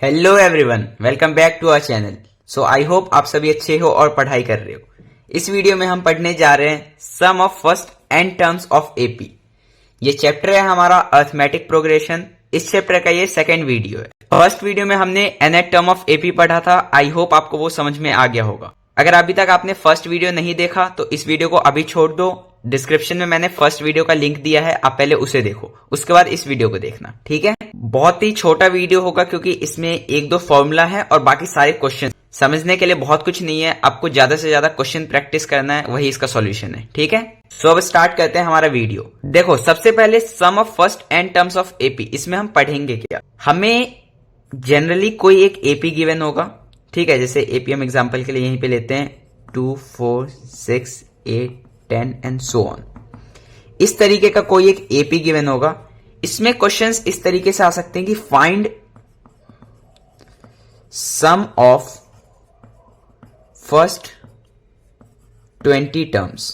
Hello everyone, welcome back to our channel. So I hope आप सभी अच्छे हो और पढ़ाई कर रहे हो। इस वीडियो में हम पढ़ने जा रहे हैं sum of first n terms of AP. ये चैप्टर है हमारा अर्थमेटिक प्रोग्रेशन। इस चैप्टर का ये सेकंड वीडियो है। फर्स्ट वीडियो में हमने nth टर्म ऑफ एपी पढ़ा था। आई होप आपको वो समझ में आ गया होगा। अगर अभी तक आपने फर्स्ट वीडियो नहीं देखा तो इस वीडियो को अभी छोड़ दो। डिस्क्रिप्शन में मैंने फर्स्ट वीडियो का लिंक दिया है, आप पहले उसे देखो, उसके बाद इस वीडियो को देखना, ठीक है। बहुत ही छोटा वीडियो होगा क्योंकि इसमें एक दो फॉर्मूला है और बाकी सारे क्वेश्चन समझने के लिए बहुत कुछ नहीं है। आपको ज्यादा से ज्यादा क्वेश्चन प्रैक्टिस करना है, वही इसका सॉल्यूशन है, ठीक है। सो अब स्टार्ट करते हैं हमारा वीडियो। देखो, सबसे पहले sum of first n terms of AP, इसमें हम पढ़ेंगे क्या। हमें जनरली कोई एक एपी गिवन होगा, ठीक है। जैसे एपी हम एग्जाम्पल के लिए यहीं पे लेते हैं 2, 4, 6, 8, 10 एंड सो ऑन। इस तरीके का कोई एक एपी गिवन होगा। इसमें क्वेश्चंस इस तरीके से आ सकते हैं कि find some of first 20 terms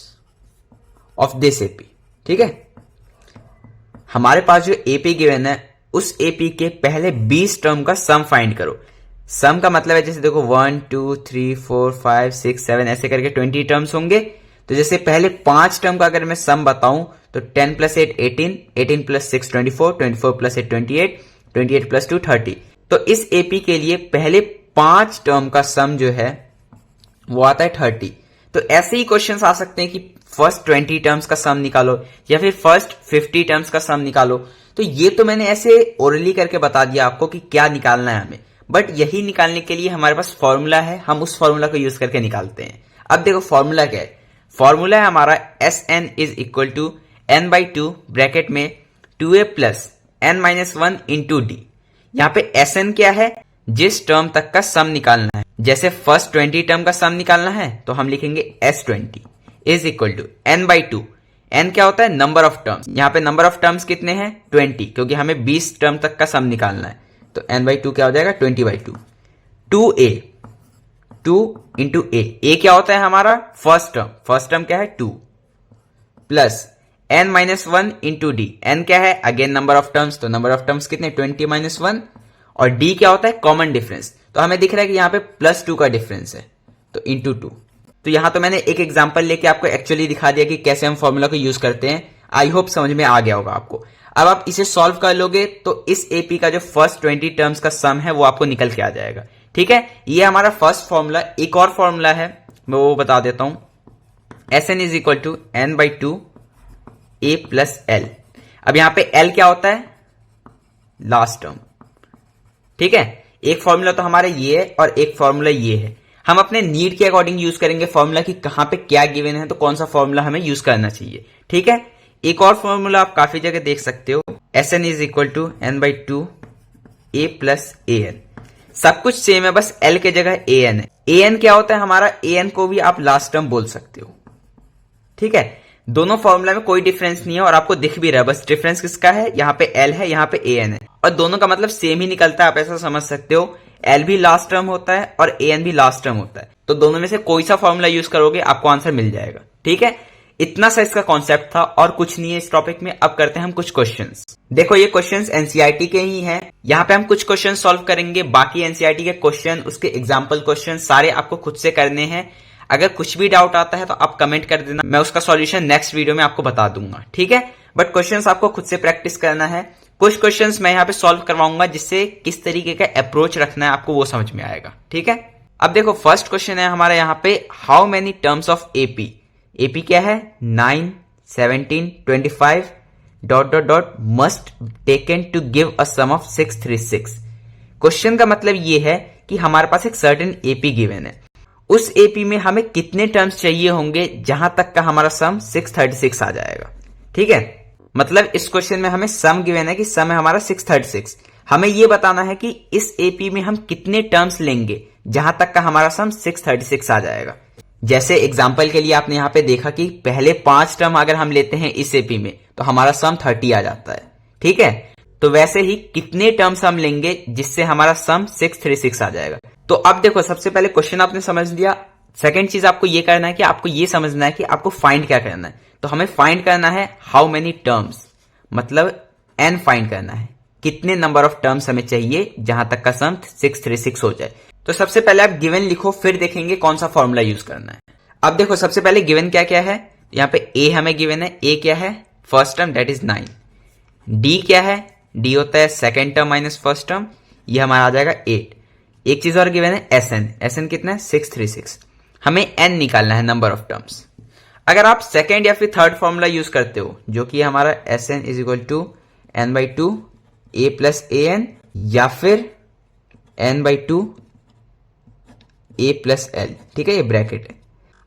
of this AP, ठीक है। हमारे पास जो एपी गिवन है उस एपी के पहले 20 टर्म का सम फाइंड करो। सम का मतलब है, जैसे देखो 1, 2, 3, 4, 5, 6, 7 ऐसे करके 20 टर्म्स होंगे। तो जैसे पहले 5 टर्म का अगर मैं सम बताऊं तो 10 + 8 18, 18 + 6 24, 24 + 8 28, 28 + 2 30। तो इस एपी के लिए पहले 5 टर्म का सम जो है वो आता है 30। तो ऐसे ही क्वेश्चंस आ सकते हैं कि फर्स्ट 20 टर्म्स का सम निकालो या फिर फर्स्ट 50 टर्म्स का सम निकालो। तो ये तो मैंने ऐसे ओरली करके बता दिया आपको कि क्या निकालना है हमें, बट यही निकालने के लिए हमारे पास फॉर्मूला है, हम उस फॉर्मूला को यूज करके निकालते हैं। अब देखो फॉर्मूला क्या है। फॉर्मूला है हमारा Sn = n/2 ब्रैकेट में 2a + n-1 × d। यहां पे Sn क्या है, जिस टर्म तक का सम निकालना है। जैसे फर्स्ट 20 टर्म का सम निकालना है तो हम लिखेंगे S20 = n/2। n क्या होता है, नंबर ऑफ टर्म्स। यहां पे नंबर ऑफ टर्म्स कितने हैं, 20, क्योंकि हमें 20 टर्म तक का सम निकालना है। तो n/2 क्या हो जाएगा, 20/2। 2a, 2 × a क्या होता है हमारा फर्स्ट टर्म। फर्स्ट टर्म क्या है 2 प्लस n-1 × d। n क्या है, अगेन नंबर ऑफ टर्म्स। तो नंबर ऑफ टर्म्स कितने, 20 - 1। और d क्या होता है, कॉमन डिफरेंस। तो हमें दिख रहा है कि यहां पे +2 का डिफरेंस है, तो × 2। तो यहां तो मैंने एक एग्जांपल लेके आपको एक्चुअली दिखा दिया कि कैसे हम फॉर्मूला को यूज करते हैं। आई होप समझ में आ गया होगा आपको। अब आप इसे सॉल्व कर लोगे तो इस एपी का जो फर्स्ट 20 टर्म्स का सम है वो आपको निकल के आ जाएगा, ठीक है। ये हमारा फर्स्ट फॉर्मूला। एक और फॉर्मूला है, मैं वो बता देता हूं। Sn = n/2 a + l। अब यहां पे l क्या होता है, लास्ट टर्म, ठीक है। एक फॉर्मूला तो हमारा ये है और एक फॉर्मूला ये है। हम अपने नीड के अकॉर्डिंग यूज करेंगे फॉर्मूला की, कहां पे क्या गिवन है तो कौन सा फॉर्मूला हमें यूज करना चाहिए, ठीक है। एक और फॉर्मूला आप काफी जगह देख सकते हो, Sn = n/2 a + an। सब कुछ सेम है, बस l के जगह an है। an क्या होता है हमारा, an को भी आप लास्ट टर्म बोल सकते हो, ठीक है। दोनों फॉर्मूला में कोई डिफरेंस नहीं है और आपको दिख भी रहा है। बस डिफरेंस किसका है, यहाँ पे l है, यहाँ पे an है, और दोनों का मतलब सेम ही निकलता है। आप ऐसा समझ सकते हो, l भी लास्ट टर्म होता है और an भी लास्ट टर्म होता है। तो दोनों में से कोई सा फॉर्मूला यूज करोगे आपको आंसर मिल जाएगा, ठीक है। इतना सा इसका कॉन्सेप्ट था और कुछ नहीं है इस टॉपिक में। अब करते हैं हम कुछ क्वेश्चंस। देखो ये क्वेश्चंस एनसीईआरटी के ही हैं। यहाँ पे हम कुछ क्वेश्चन सॉल्व करेंगे, बाकी एनसीईआरटी के क्वेश्चन, उसके एग्जाम्पल क्वेश्चन सारे आपको खुद से करने हैं। अगर कुछ भी डाउट आता है तो आप कमेंट कर देना, मैं उसका सॉल्यूशन नेक्स्ट वीडियो में आपको बता दूंगा, ठीक है। बट क्वेश्चंस आपको खुद से प्रैक्टिस करना है। कुछ क्वेश्चंस मैं यहाँ पे सॉल्व करवाऊंगा, जिससे किस तरीके का अप्रोच रखना है आपको वो समझ में आएगा, ठीक है। अब देखो फर्स्ट क्वेश्चन है हमारा यहाँ पे, how many terms of AP. AP क्या है, 9, 17, 25 ... must taken to give a sum of 636। Question का मतलब ये है कि हमारे पास एक सर्टेन एपी गिवन है। उस एपी में हमें कितने टर्म्स चाहिए होंगे जहां तक का हमारा सम 636 आ जाएगा, ठीक है। मतलब इस क्वेश्चन में हमें सम गिवन है कि सम है हमारा 636। हमें यह बताना है कि इस एपी में हम कितने टर्म्स लेंगे जहां तक का हमारा सम 636 आ जाएगा। जैसे एग्जाम्पल के लिए आपने यहां पे देखा कि पहले 5 टर्म अगर हम लेते हैं इस एपी में तो हमारा सम 30 आ जाता है, ठीक है। तो वैसे ही कितने टर्म्स हम लेंगे जिससे हमारा सम 636 आ जाएगा। तो अब देखो, सबसे पहले क्वेश्चन आपने समझ लिया। सेकंड चीज आपको ये करना है कि आपको ये समझना है कि आपको फाइंड क्या करना है। तो हमें फाइंड करना है हाउ मेनी टर्म्स, मतलब n फाइंड करना है, कितने नंबर ऑफ टर्म्स हमें चाहिए जहां तक का सम 636 हो जाए। तो सबसे पहले आप गिवन लिखो, फिर देखेंगे कौन सा फॉर्मूला यूज करना है। अब देखो सबसे पहले गिवन क्या क्या है, यहाँ पे ए हमें गिवन है, ए क्या है first term that is 9, D क्या है, डी होता है second term minus first term, ये हमारा आ जाएगा 8। एक चीज और गिवन है एस एन, एस एन कितना है 636, हमें एन निकालना है नंबर ऑफ टर्म्स। अगर आप सेकेंड या फिर थर्ड फॉर्मूला यूज करते हो जो कि हमारा S n is equal to n by two a plus a n या फिर n by two a plus l, ठीक है ये ब्रैकेट है।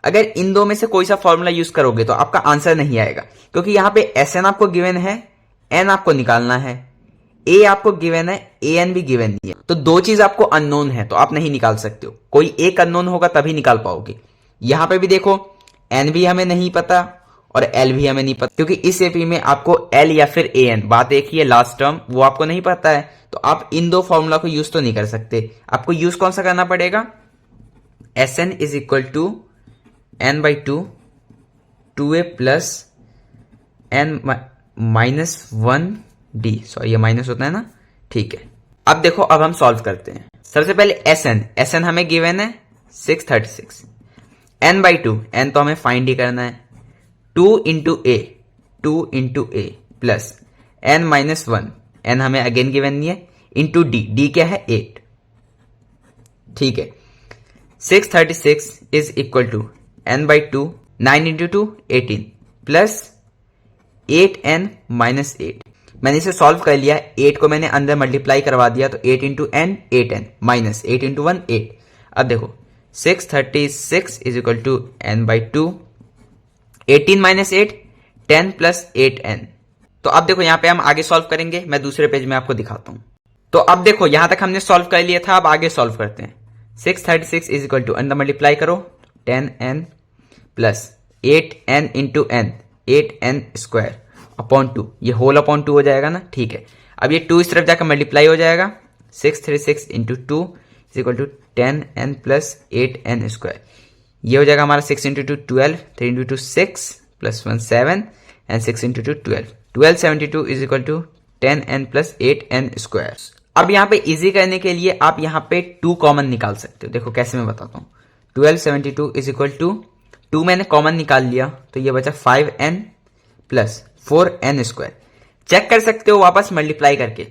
अगर इन दो में से कोई सा फॉर्मूला यूज करोगे तो आपका आंसर नहीं आएगा, क्योंकि यहां पे एस एन आपको गिवन है, एन आपको निकालना है, ए आपको गिवन है, ए एन भी गिवन नहीं है, तो दो चीज आपको अननोन है तो आप नहीं निकाल सकते हो। कोई एक अननोन होगा तभी निकाल पाओगे। यहां पे भी देखो एन भी हमें नहीं पता और एल भी हमें नहीं पता, क्योंकि इस एपी में आपको एल या फिर ए एन, बात एक ही है लास्ट टर्म, वो आपको नहीं पता है, तो आप इन दो फॉर्मूला को यूज तो नहीं कर सकते। आपको यूज कौन सा करना पड़ेगा, S n is equal to n by two a plus n minus 1 d, sorry ये माइनस होता है ना, ठीक है। अब देखो अब हम सॉल्व करते हैं। सबसे पहले एस एन हमें गिवन है 636, एन बाई टू, एन तो हमें फाइंड ही करना है, 2 इंटू ए प्लस एन माइनस 1, एन हमें अगेन गिवन नहीं है, इंटू डी, डी क्या है 8, ठीक है। 636 is equal to n by two, 9 into 2 18 plus 8n minus 8। मैंने इसे सॉल्व कर लिया, 8 को मैंने अंदर मल्टीप्लाई करवा दिया, तो 8 into n 8n minus 8 into 1 8। अब देखो 636 is equal to n by two, 18 minus 8 10 plus 8n। तो अब देखो यहां पे हम आगे सॉल्व करेंगे, मैं दूसरे पेज में आपको दिखाता हूं। तो अब देखो यहां तक हमने सॉल्व कर लिया था, अब आगे सॉल्व करते हैं। 636 इज इक्वल टू अंदर मल्टीप्लाई करो 10n plus 8n into n 8n square upon 2, ये होल अपॉन 2 हो जाएगा ना, ठीक है। अब ये 2 इस तरफ जाकर मल्टीप्लाई हो जाएगा, 636 into 2 is equal to 10n plus 8n square, ये हो जाएगा हमारा 6 into 2 12, 3 into 2 6 plus 1 7 and 6 into 2 12, 1272 is equal to 10n plus 8n square. अब यहाँ पे इजी करने के लिए आप यहाँ पे 2 कॉमन निकाल सकते हो, देखो कैसे मैं बताता हूँ। 1272 इज इक्वल टू 2 मैंने कॉमन निकाल लिया, तो ये बचा 5n plus 4n square. Check कर सकते हो वापस मल्टीप्लाई करके,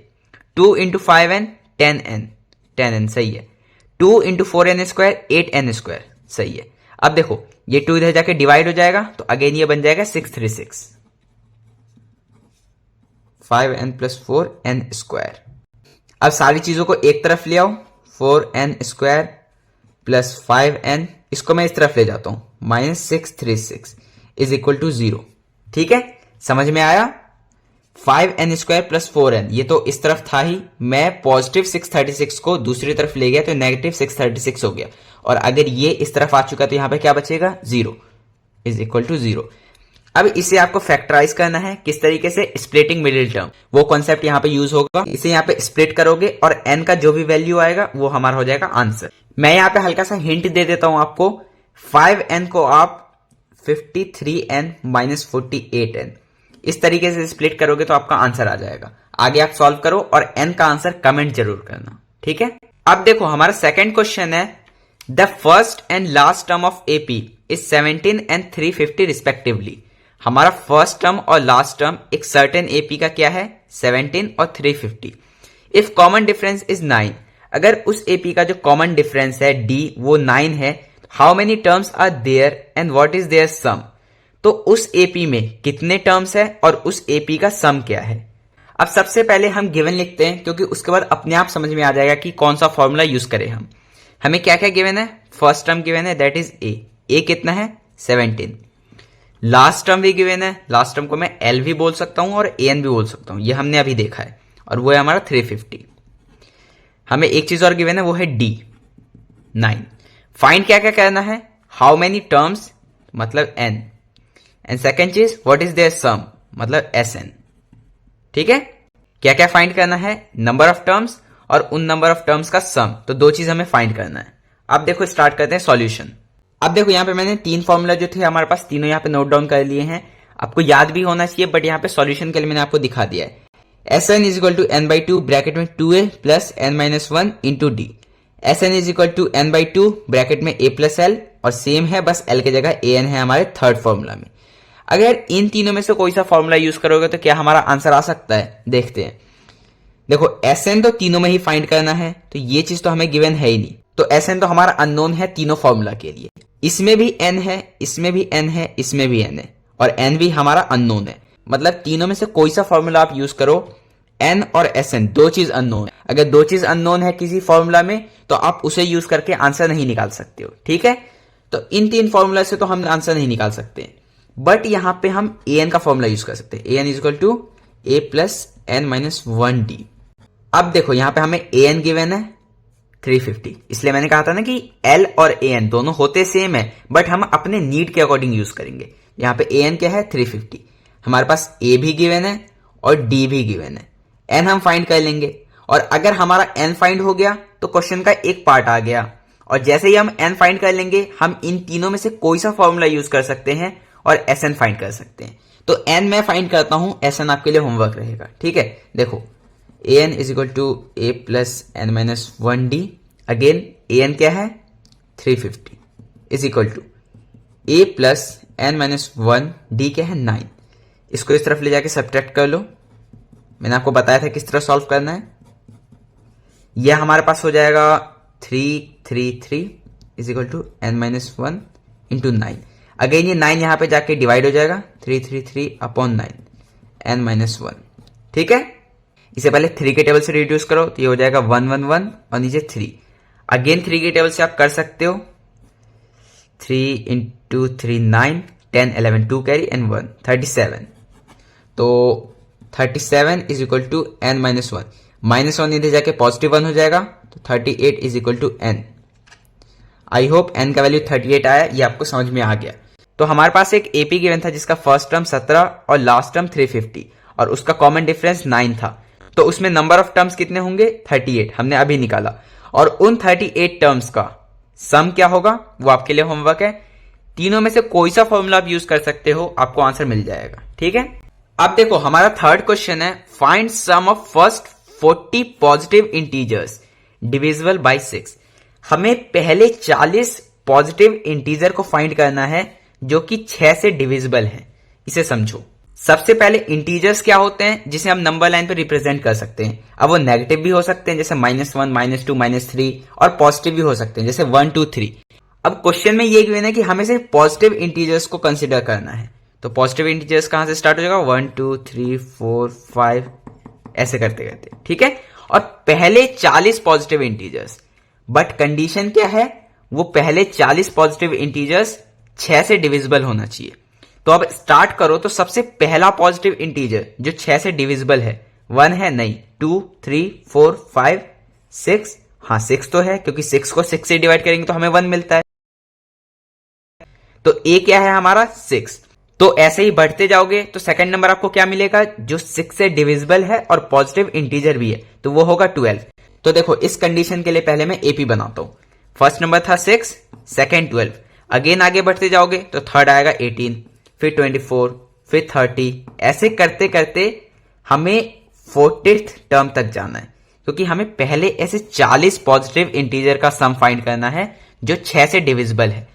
2 इंटू 5n 10n सही है, 2 into 4n square 8n square सही है। अब देखो ये 2 इधर जाके डिवाइड हो जाएगा, तो अगेन ये बन जाएगा 636, 5n प्लस 4n स्क्वायर। अब सारी चीजों को एक तरफ ले आओ, 4n स्क्वायर प्लस 5n, इसको मैं इस तरफ ले जाता हूं, माइनस 636 इज इक्वल टू 0, ठीक है, समझ में आया। 5n स्क्वायर प्लस 4n, ये तो इस तरफ था ही, मैं पॉजिटिव 636 को दूसरी तरफ ले गया तो नेगेटिव 636 हो गया, और अगर ये इस तरफ आ चुका तो यहां पे क्या बचेगा 0 इज इक्वल टू 0। अब इसे आपको फैक्टराइज करना है, किस तरीके से, स्प्लिटिंग मिडिल टर्म, वो कॉन्सेप्ट यहां पे यूज होगा। इसे यहां पे स्प्लिट करोगे और n का जो भी वैल्यू आएगा वो हमारा हो जाएगा आंसर। मैं यहां पे हल्का सा हिंट दे देता हूं आपको, 5n को आप 53n माइनस 48n इस तरीके से स्प्लिट करोगे तो आपका आंसर आ जाएगा। आगे आप सॉल्व करो और n का आंसर कमेंट जरूर करना, ठीक है। अब देखो हमारा सेकंड क्वेश्चन है, the first and last term of AP is 17 and 350 respectively. हमारा फर्स्ट टर्म और लास्ट टर्म एक सर्टेन एपी का क्या है 17 और 350। इफ कॉमन डिफरेंस इज 9, अगर उस एपी का जो कॉमन डिफरेंस है d वो 9 है, how many terms are there and what is their sum. तो उस एपी में कितने टर्म्स है और उस एपी का सम क्या है। अब सबसे पहले हम गिवन लिखते हैं, क्योंकि उसके बाद अपने आप समझ में आ जाएगा कि कौन सा फॉर्मूला यूज करें हम। हमें क्या क्या गिवन है, फर्स्ट टर्म गिवन है दैट इज ए कितना है 17, लास्ट टर्म भी गिवन है, लास्ट टर्म को मैं एल भी बोल सकता हूं और एन भी बोल सकता हूं, ये हमने अभी देखा है, और वो है हमारा 350। हमें एक चीज और गिवन है, वो है डी 9। फाइंड क्या क्या करना है, हाउ मेनी टर्म्स मतलब एन, एंड सेकेंड चीज व्हाट इज देयर सम मतलब एस एन, ठीक है। क्या क्या फाइंड करना है, नंबर ऑफ टर्म्स और उन नंबर ऑफ टर्म्स का सम, तो दो चीज हमें फाइंड करना है। अब देखो स्टार्ट करते हैं सॉल्यूशन। अब देखो यहाँ पे मैंने 3 फॉर्मूला जो थे हमारे पास, तीनों यहाँ पे नोट डाउन कर लिए हैं। आपको याद भी होना चाहिए, बट यहाँ पे सॉल्यूशन के लिए मैंने आपको दिखा दिया है। Sn is equal to n by two bracket में 2a plus n minus one into d. Sn is equal to n by two bracket में a प्लस l, और सेम है, बस l की जगह an है हमारे थर्ड फॉर्मूला में। अगर इन तीनों में से कोई सा फॉर्मूला यूज करोगे तो क्या हमारा आंसर आ सकता है, देखते हैं। देखो Sn तो तीनों में ही फाइंड करना है, तो ये चीज तो हमें गिवन है ही नहीं, तो Sn तो हमारा अननोन है तीनों फॉर्मूला के लिए। इसमें भी n है, इसमें भी n है, इसमें भी n है, और n भी हमारा अननोन है। मतलब तीनों में से कोई सा फॉर्मूला आप यूज करो, n और Sn दो चीज अननोन है। अगर दो चीज अननोन है किसी फॉर्मूला में तो आप उसे यूज करके आंसर नहीं निकाल सकते हो, ठीक है। तो इन तीन फॉर्मूला से तो हम आंसर नहीं निकाल सकते, बट यहां पे हम an का फॉर्मूला यूज कर सकते हैं। an is equal to a plus n minus one d. अब देखो यहां पे हमें an गिवन है 350, इसलिए मैंने कहा था ना कि l और an दोनों होते सेम है, बट हम अपने नीड के अकॉर्डिंग यूज करेंगे। यहाँ पे an क्या है 350, हमारे पास a भी गिवन है और d भी गिवन है, n हम फाइंड कर लेंगे। और अगर हमारा n फाइंड हो गया तो क्वेश्चन का एक पार्ट आ गया, और जैसे ही हम n फाइंड कर लेंगे हम इन तीनों में से कोई सा फॉर्मूला यूज कर सकते हैं और Sn फाइंड कर सकते हैं। तो n मैं फाइंड करता हूं, Sn आपके लिए होमवर्क रहेगा, ठीक है। देखो an is equal to a plus n minus one d. Again an क्या है 350 is equal to a plus n minus one d क्या है 9। इसको इस तरफ ले जाके सब्ट्रैक्ट कर लो, मैंने आपको बताया था किस तरह सॉल्व करना है। यह हमारे पास हो जाएगा 333 is equal to n minus one into 9। Again ये 9 यहां पे जाके डिवाइड हो जाएगा, 333 अपॉन 9 n माइनस वन, ठीक है। इसे पहले 3 के टेबल से रिड्यूस करो तो ये हो जाएगा 111 और नीचे 3। अगेन 3 के टेबल से आप कर सकते हो, 3 इंटू 3 9, 10 11 2 कैरी एंड 1 37। तो 37 is equal to n minus one, minus one इधर जाके पॉजिटिव 1 हो जाएगा, तो 38 is equal to n। I hope n का वैल्यू 38 आया, ये आपको समझ में आ गया। तो हमारे पास एक एपी गिवन था जिसका फर्स्ट टर्म 17 और लास्ट टर्म 350 और उसका कॉमन डिफरेंस 9 था। तो उसमें नंबर ऑफ टर्म्स कितने होंगे 38, हमने अभी निकाला। और उन 38 टर्म्स का सम क्या होगा वो आपके लिए होमवर्क है। तीनों में से कोई सा फॉर्मूला आप यूज कर सकते हो, आपको आंसर मिल जाएगा, ठीक है। अब देखो हमारा थर्ड क्वेश्चन है, find some of first 40 positive integers divisible by 6। हमें पहले 40 पॉजिटिव इंटीजर को फाइंड करना है जो कि 6 से डिविजिबल है। इसे समझो, सबसे पहले इंटीजर्स क्या होते हैं जिसे हम नंबर लाइन पे रिप्रेजेंट कर सकते हैं। अब वो नेगेटिव भी हो सकते हैं जैसे -1, -2, -3, और पॉजिटिव भी हो सकते हैं जैसे 1, 2, 3। अब क्वेश्चन में ये गिवन है कि हमें सिर्फ पॉजिटिव इंटीजर्स को कंसीडर करना है। तो पॉजिटिव इंटीजर्स कहां से स्टार्ट हो जाएगा 1, 2, 3, 4, 5 ऐसे करते करते, ठीक है। और पहले 40 पॉजिटिव इंटीजर्स, बट कंडीशन क्या है, वो पहले 40 पॉजिटिव इंटीजर्स 6 से डिविजिबल होना चाहिए। तो अब स्टार्ट करो, तो सबसे पहला पॉजिटिव इंटीजर जो 6 से डिविजिबल है 1 है, नहीं 2, 3, 4, 5, 6, हाँ 6 तो है क्योंकि 6 को 6 से डिवाइड करेंगे तो हमें 1 मिलता है। तो ए क्या है हमारा 6। तो ऐसे ही बढ़ते जाओगे तो सेकंड नंबर आपको क्या मिलेगा जो 6 से डिविजिबल है और पॉजिटिव इंटीजर भी है, तो वो होगा 12। तो देखो इस कंडीशन के लिए पहले मैं एपी बनाता हूं। फर्स्ट नंबर था 6, सेकंड 12। अगेन आगे बढ़ते जाओगे तो थर्ड आएगा 18, फिर 24, फिर 30, ऐसे करते करते हमें 40th टर्म तक जाना है, क्योंकि हमें पहले ऐसे 40 पॉजिटिव इंटीजर का सम फाइंड करना है जो 6 से डिविजिबल है।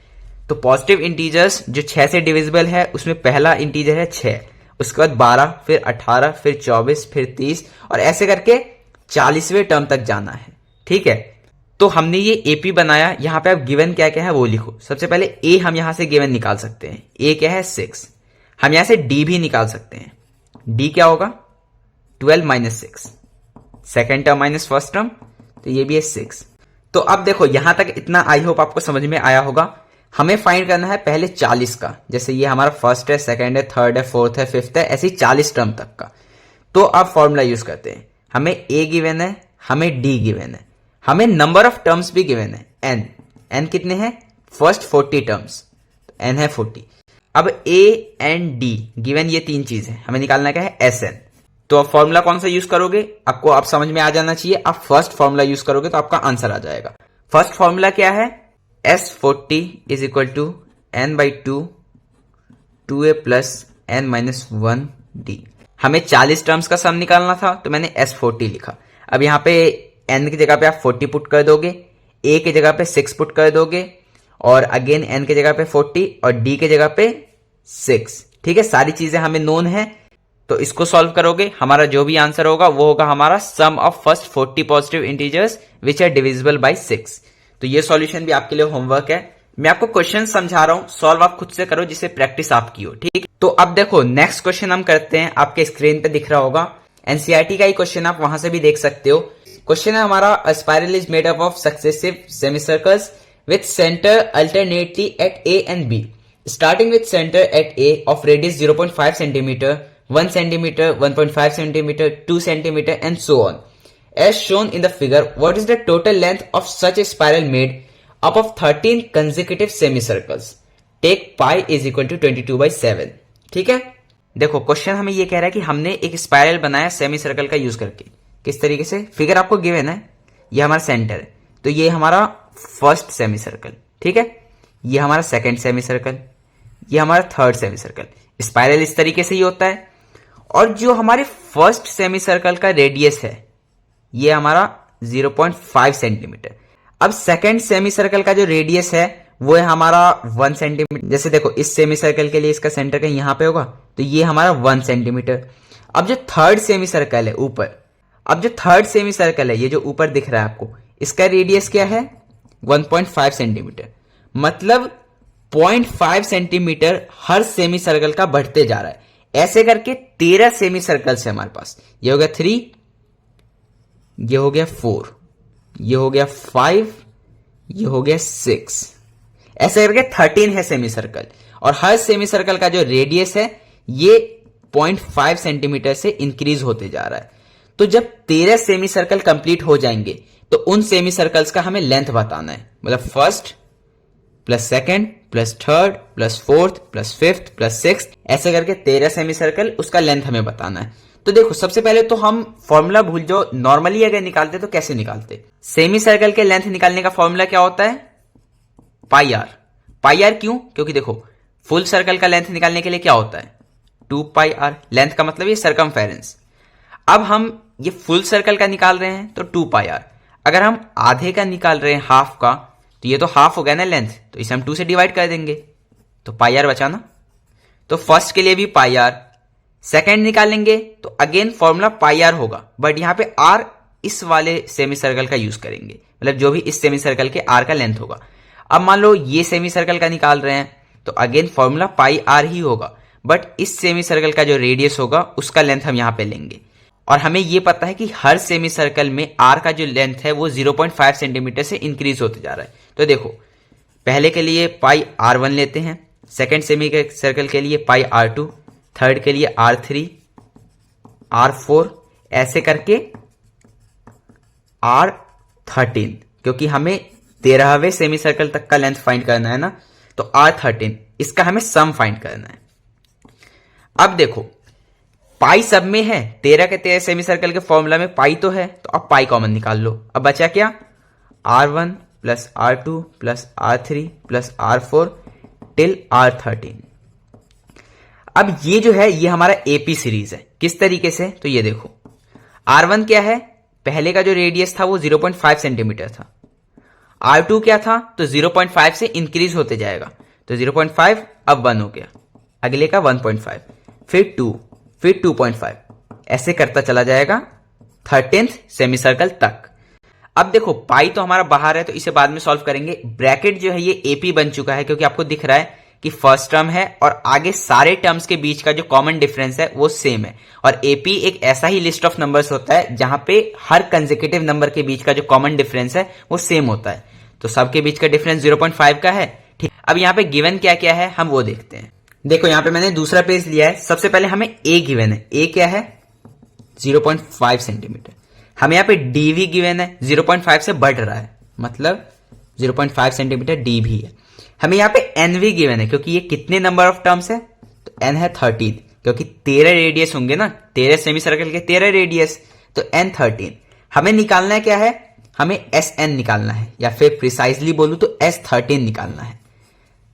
तो पॉजिटिव इंटीजर्स जो 6 से डिविजिबल है उसमें पहला इंटीजर है 6, उसके बाद 12, फिर 18, फिर 24, फिर 30, और ऐसे करके 40वें टर्म तक जाना है, ठीक है। तो हमने ये एपी बनाया। यहां पे आप गिवन क्या क्या है वो लिखो। सबसे पहले ए हम यहां से गिवन निकाल सकते हैं, ए क्या है 6। हम यहां से डी भी निकाल सकते हैं, डी क्या होगा 12 minus 6, second term minus first term, तो ये भी है 6। तो अब देखो यहां तक इतना आई होप आपको समझ में आया होगा। हमें फाइंड करना है पहले 40 का, जैसे ये हमारा फर्स्ट है, सेकेंड है, थर्ड है, फोर्थ है, फिफ्थ है, ऐसे 40 टर्म तक का। तो अब फॉर्मूला यूज करते हैं। हमें ए गिवन है, हमें डी गिवन है, हमें नंबर ऑफ टर्म्स भी गिवन है एन। एन कितने हैं फर्स्ट 40 टर्म्स, एन है 40। अब ए एंड डी गिवन, ये तीन चीज है, हमें निकालना क्या है एस एन। तो अब फॉर्मूला कौन सा यूज करोगे आपको आप समझ में आ जाना चाहिए। आप फर्स्ट फॉर्मूला यूज करोगे तो आपका आंसर आ जाएगा। फर्स्ट फॉर्मूला क्या है S40 is equal to n by 2 2a plus n minus 1 डी। हमें 40 टर्म्स का सम निकालना था तो मैंने S40 लिखा। अब यहाँ पे n की जगह पे आप 40 पुट कर दोगे, a की जगह पे 6 पुट कर दोगे और अगेन n की जगह पे 40 और d की जगह पे 6। ठीक है, सारी चीजें हमें नोन है तो इसको सॉल्व करोगे, हमारा जो भी आंसर होगा वो होगा हमारा sum of first 40 positive integers which are divisible by 6। तो ये सॉल्यूशन भी आपके लिए होमवर्क है। मैं आपको क्वेश्चन समझा रहा हूं, सॉल्व आप खुद से करो जिससे प्रैक्टिस आपकी हो। ठीक, तो अब देखो नेक्स्ट क्वेश्चन हम करते हैं, आपके स्क्रीन पे दिख रहा होगा, एनसीईआरटी का ही क्वेश्चन, आप वहां से भी देख सकते हो। क्वेश्चन है हमारा, a spiral is made up of successive semicircles with centre alternately at A and B, starting with centre at A of radius 0.5 centimetre, 1 centimetre, 1.5 centimetre, 2 centimetre and so on. As shown in the figure, what is the total length of such a spiral made up of 13 consecutive semicircles? Take pi is equal to 22/7। ठीक है, देखो question हमें ये कह रहा है कि हमने एक स्पाइरल बनाया सेमी सर्कल का यूज करके। किस तरीके से? फिगर आपको गिवन है, ये हमारा सेंटर है, तो ये हमारा फर्स्ट सेमी सर्कल, ठीक है, ये हमारा सेकेंड सेमी सर्कल, ये हमारा थर्ड सेमी सर्कल। स्पाइरल इस तरीके से ही होता है। और जो हमारे फर्स्ट सेमी सर्कल का रेडियस है ये हमारा 0.5 सेंटीमीटर। अब सेकेंड सेमी सर्कल का जो रेडियस है वो है हमारा 1 सेंटीमीटर। जैसे देखो इस सेमी सर्कल के लिए इसका सेंटर कहीं यहां पे होगा, तो ये हमारा 1 सेंटीमीटर। अब जो थर्ड सेमी सर्कल है ऊपर, अब जो थर्ड सेमी सर्कल है ये जो ऊपर दिख रहा है आपको, इसका रेडियस क्या है? 1.5 सेंटीमीटर। मतलब 0.5 सेंटीमीटर हर सेमी सर्कल का बढ़ते जा रहा है। ऐसे करके 13 सेमी सर्कल्स है हमारे पास। ये हो गया 3, ये हो गया 4, ये हो गया 5, ये हो गया 6, ऐसे करके 13 है सेमी सर्कल। और हर सेमी सर्कल का जो रेडियस है ये 0.5 सेंटीमीटर से इंक्रीज होते जा रहा है। तो जब 13 सेमी सर्कल कंप्लीट हो जाएंगे तो उन सेमी सर्कल्स का हमें लेंथ बताना है। मतलब first plus second plus third plus fourth plus fifth plus sixth, ऐसे करके 13 सेमी सर्कल, उसका लेंथ हमें बताना है। तो देखो सबसे पहले तो हम फॉर्मूला भूल जाओ, नॉर्मली अगर निकालते तो कैसे निकालते। सेमी सर्कल के लेंथ निकालने का फॉर्मूला क्या होता है? पाई आर। पाई आर क्यों? क्योंकि देखो फुल सर्कल का लेंथ निकालने के लिए क्या होता है? 2 पाई आर। लेंथ का मतलब ये सरकमफेरेंस। अब हम ये फुल सर्कल का निकाल रहे हैं तो 2 पाई आर। अगर हम आधे का निकाल रहे हैं, हाफ का, तो ये तो हाफ हो गया ना लेंथ, तो इसे हम 2 से डिवाइड कर देंगे तो पाई आर बचा ना। तो फर्स्ट के लिए भी पाई आर, सेकेंड निकालेंगे तो अगेन फॉर्मूला पाई आर होगा, बट यहां पे आर इस वाले सेमी सर्कल का यूज करेंगे, मतलब जो भी इस सेमी सर्कल के आर का लेंथ होगा। अब मान लो ये सेमी सर्कल का निकाल रहे हैं तो अगेन फॉर्मूला पाई आर ही होगा, बट इस सेमी सर्कल का जो रेडियस होगा उसका लेंथ हम यहां पे लेंगे। और हमें यह पता है कि हर सेमी सर्कल में आर का जो लेंथ है वो 0.5 सेंटीमीटर से इंक्रीज होते जा रहा है। तो देखो पहले के लिए पाई R1 लेते हैं, सेकेंड सेमी सर्कल के लिए पाई R2, थर्ड के लिए R3, R4, ऐसे करके R13, क्योंकि हमें 13वें सेमी सर्कल तक का लेंथ फाइंड करना है ना, तो R13, इसका हमें सम फाइंड करना है। अब देखो पाई सब में है, 13 के 13 सेमी सर्कल के फॉर्मूला में पाई तो है, तो अब पाई कॉमन निकाल लो। अब बचा क्या? R1 plus R2 plus R3 plus R4 till R13। अब ये जो है ये हमारा एपी सीरीज है। किस तरीके से? तो ये देखो R1 क्या है? पहले का जो रेडियस था वो 0.5 सेंटीमीटर था। R2 क्या था? तो 0.5 से इंक्रीज होते जाएगा, तो 0.5 अब 1 हो गया, अगले का 1.5, फिर 2, फिर 2.5, ऐसे करता चला जाएगा 13th सेमी सर्कल तक। अब देखो पाई तो हमारा बाहर है तो इसे बाद में सॉल्व करेंगे। ब्रैकेट जो है ये एपी बन चुका है क्योंकि आपको दिख रहा है कि फर्स्ट टर्म है और आगे सारे टर्म्स के बीच का जो कॉमन डिफरेंस है वो सेम है। और एपी एक ऐसा ही लिस्ट ऑफ नंबर्स होता है जहां पे हर कंसेक्यूटिव नंबर के बीच का जो कॉमन डिफरेंस है वो सेम होता है। तो सबके बीच का डिफरेंस 0.5 का है। ठीक, अब यहाँ पे गिवन क्या क्या है हम वो देखते हैं। देखो यहाँ पे मैंने दूसरा पेज लिया है। सबसे पहले हमें ए गिवन है। ए क्या है? 0.5 सेंटीमीटर। हमें यहाँ पे डी भी गिवन है, 0.5 से बढ़ रहा है, मतलब 0.5 सेंटीमीटर डी भी है। हमें यहाँ पे एन भी गिवन है क्योंकि ये कितने नंबर ऑफ टर्म्स है, तो एन है 13, क्योंकि 13 रेडियस होंगे ना, 13 सेमी सर्कल के 13 रेडियस, तो एन 13। हमें निकालना है क्या है? हमें एस एन निकालना है, या फिर प्रिसाइजली बोलूं तो एस 13 निकालना है।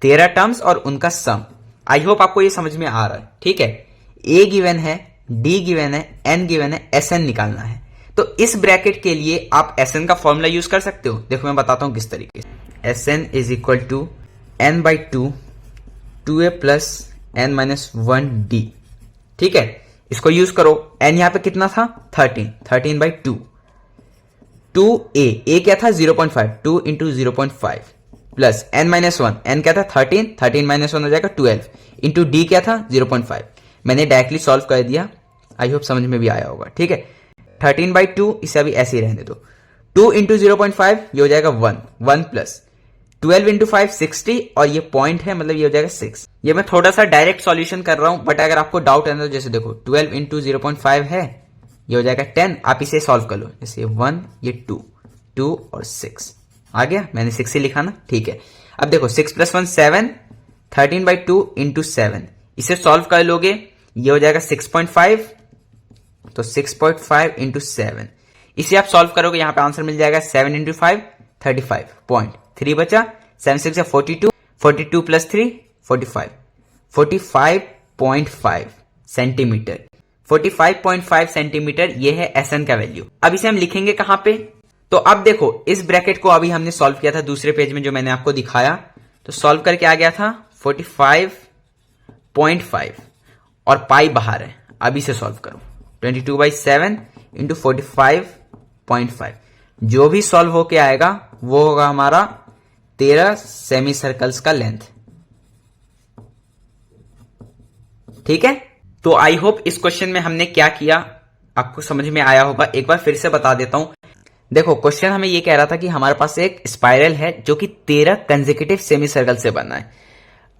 13 टर्म्स और उनका सम। आई होप आपको ये समझ में आ रहा है। ठीक है, ए गिवन है, डी गिवन है, एन गिवन है, एस एन निकालना है। तो इस ब्रैकेट के लिए आप एस एन का फॉर्मूला यूज कर सकते हो। देखो मैं बताता हूं किस तरीके से। S n is equal to n by two, 2a plus n minus 1d। ठीक है, इसको यूज करो। एन यहां पे कितना था? 13, 13 बाई 2, 2a, a क्या था? 0.5, 2 into 0.5 plus n minus 1, n क्या था? 13, 13 माइनस 1 हो जाएगा 12 इंटू डी क्या था? 0.5। मैंने डायरेक्टली सॉल्व कर दिया, आई होप समझ में भी आया होगा। ठीक है, 13 बाई 2, इसे अभी ऐसे ही रहने दो। 2 इंटू 0.5 ये हो जाएगा 1, 1 प्लस 12 इंटू 5 60, और ये पॉइंट है मतलब ये हो जाएगा 6। ये मैं थोड़ा सा डायरेक्ट सॉल्यूशन कर रहा हूं, बट अगर आपको डाउट है तो जैसे देखो 12 इंटू 0.5 है, ये हो जाएगा 10। आप इसे सॉल्व कर लो, जैसे 1, ये 2, 2 और 6 आ गया। मैंने 6 ही लिखा ना, ठीक है। अब देखो 6 प्लस 1 7, 13 बाई 2 इंटू 7, इसे सॉल्व कर लोगे, ये हो जाएगा 6.5, तो 6.5 इंटू 7, इसे आप सॉल्व करोगे, यहां पे आंसर मिल जाएगा 7 इंटू 5 35.3 बचा, 7 6 42, 42 प्लस 3 45, 45.5 सेंटीमीटर, 45.5 सेंटीमीटर ये है एसएन का वैल्यू। अब इसे हम लिखेंगे कहां पे? तो अब देखो इस ब्रैकेट को अभी हमने सॉल्व किया था दूसरे पेज में जो मैंने आपको दिखाया, तो सॉल्व करके आ गया था 45.5 और पाई बाहर है। अब इसे सॉल्व करो, 22/7 इंटू 45.5, जो भी सॉल्व होके आएगा वो होगा हमारा 13 सेमी सर्कल्स का लेंथ। ठीक है, तो आई होप इस क्वेश्चन में हमने क्या किया आपको समझ में आया होगा। एक बार फिर से बता देता हूं। देखो क्वेश्चन हमें ये कह रहा था कि हमारे पास एक स्पाइरल है जो कि 13 कंसेक्यूटिव सेमी सर्कल से बना है।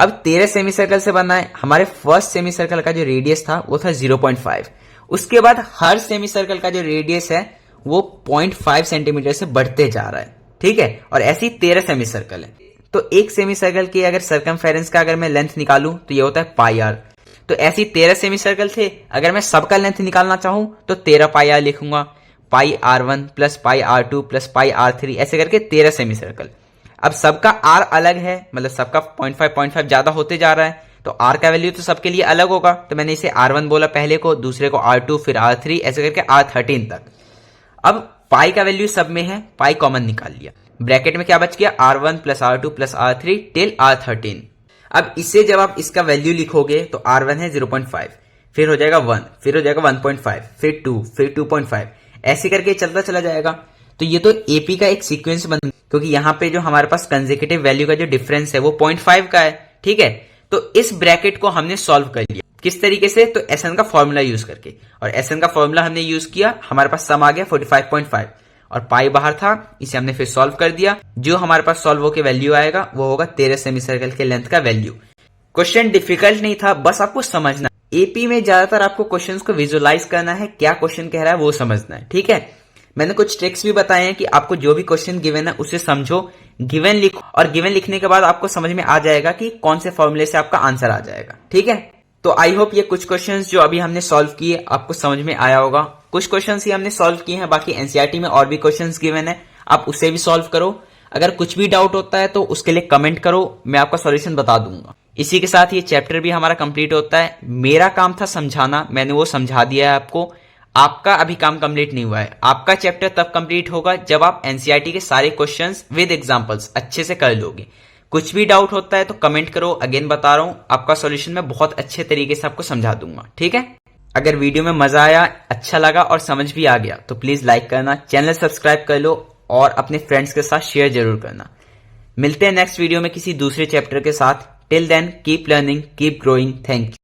अब 13 सेमी सर्कल से बना है, हमारे फर्स्ट सेमी सर्कल का जो रेडियस था वो था 0.5। उसके बाद हर सेमी सर्कल का जो रेडियस है वो 0.5 सेंटीमीटर से बढ़ते जा रहा है। ठीक है, और ऐसी 13 सेमी सर्कल है। तो एक सेमी सर्कल की अगर सर्कमफेरेंस का अगर मैं लेंथ निकालूं तो ये होता है पाई आर। तो ऐसी 13 सेमी सर्कल थे, अगर मैं सबका लेंथ निकालना चाहूं तो 13 पाई आर लिखूंगा, पाई R1 plus pi R2 plus pi R3, ऐसे करके 13 सेमी सर्कल। अब सबका R अलग है, मतलब सबका 0.5 ज्यादा होते जा रहा है, तो R का वैल्यू तो सबके लिए अलग होगा। तो मैंने इसे R1 बोला पहले को, दूसरे को R2, फिर R3, ऐसे करके R13 तक। अब पाई का वैल्यू सब में है, पाई कॉमन निकाल लिया, ब्रैकेट में क्या बच गया? R1 plus R2 plus R3 till R13। अब इसे जब आप इसका वैल्यू लिखोगे तो R1 है 0.5, फिर हो जाएगा 1, फिर हो जाएगा 1.5, फिर 2, फिर 2.5, ऐसे करके चलता चला जाएगा। तो ये तो एपी का एक सीक्वेंस बन, क्योंकि यहां पे जो हमारे पास कंसेक्यूटिव वैल्यू का जो डिफरेंस है वो 0.5 का है। ठीक है, तो इस ब्रैकेट को हमने सॉल्व कर लिया। किस तरीके से? तो एसएन का फॉर्मूला यूज करके, और एसएन का फॉर्मूला हमने यूज किया, हमारे पास सम आ गया 45.5 और पाई बाहर था, इसे हमने फिर सॉल्व कर दिया। जो हमारे पास सॉल्व होकर वैल्यू आएगा वो होगा 13 सेमी सर्कल के लेंथ का वैल्यू। क्वेश्चन डिफिकल्ट नहीं था, बस आपको समझना। एपी में ज्यादातर आपको क्वेश्चंस को विजुअलाइज करना है, क्या क्वेश्चन कह रहा है वो समझना है। ठीक है, मैंने कुछ ट्रिक्स भी बताए हैं कि आपको जो भी क्वेश्चन गिवन है उसे समझो, गिवन लिखो, और गिवन लिखने के बाद आपको समझ में आ जाएगा कि कौन से फॉर्मूले से आपका आंसर आ जाएगा। ठीक है, तो आई होप ये कुछ क्वेश्चंस जो अभी हमने सॉल्व किए आपको समझ में आया होगा। कुछ क्वेश्चंस ही हमने सॉल्व किए हैं, बाकी एनसीईआरटी में और भी क्वेश्चंस गिवन है, आप उसे भी सॉल्व करो। अगर कुछ भी डाउट होता है तो उसके लिए कमेंट करो, मैं आपका सॉल्यूशन बता दूंगा। इसी के साथ ये चैप्टर भी हमारा कंप्लीट होता है। मेरा काम था समझाना, मैंने वो समझा दिया है आपको। आपका अभी काम कंप्लीट नहीं हुआ है, आपका चैप्टर तब कंप्लीट होगा जब आप एनसीईआरटी के सारे क्वेश्चंस विद एग्जांपल्स अच्छे से कर लोगे। कुछ भी डाउट होता है तो कमेंट करो, अगेन बता रहा हूं आपका सॉल्यूशन मैं बहुत अच्छे तरीके से आपको समझा दूंगा। ठीक है, अगर वीडियो में मजा आया, अच्छा लगा और समझ भी आ गया तो प्लीज लाइक करना, चैनल सब्सक्राइब कर लो और अपने फ्रेंड्स के साथ शेयर जरूर करना। मिलते हैं नेक्स्ट वीडियो में किसी दूसरे चैप्टर के साथ। Till then keep learning, keep growing. Thank you.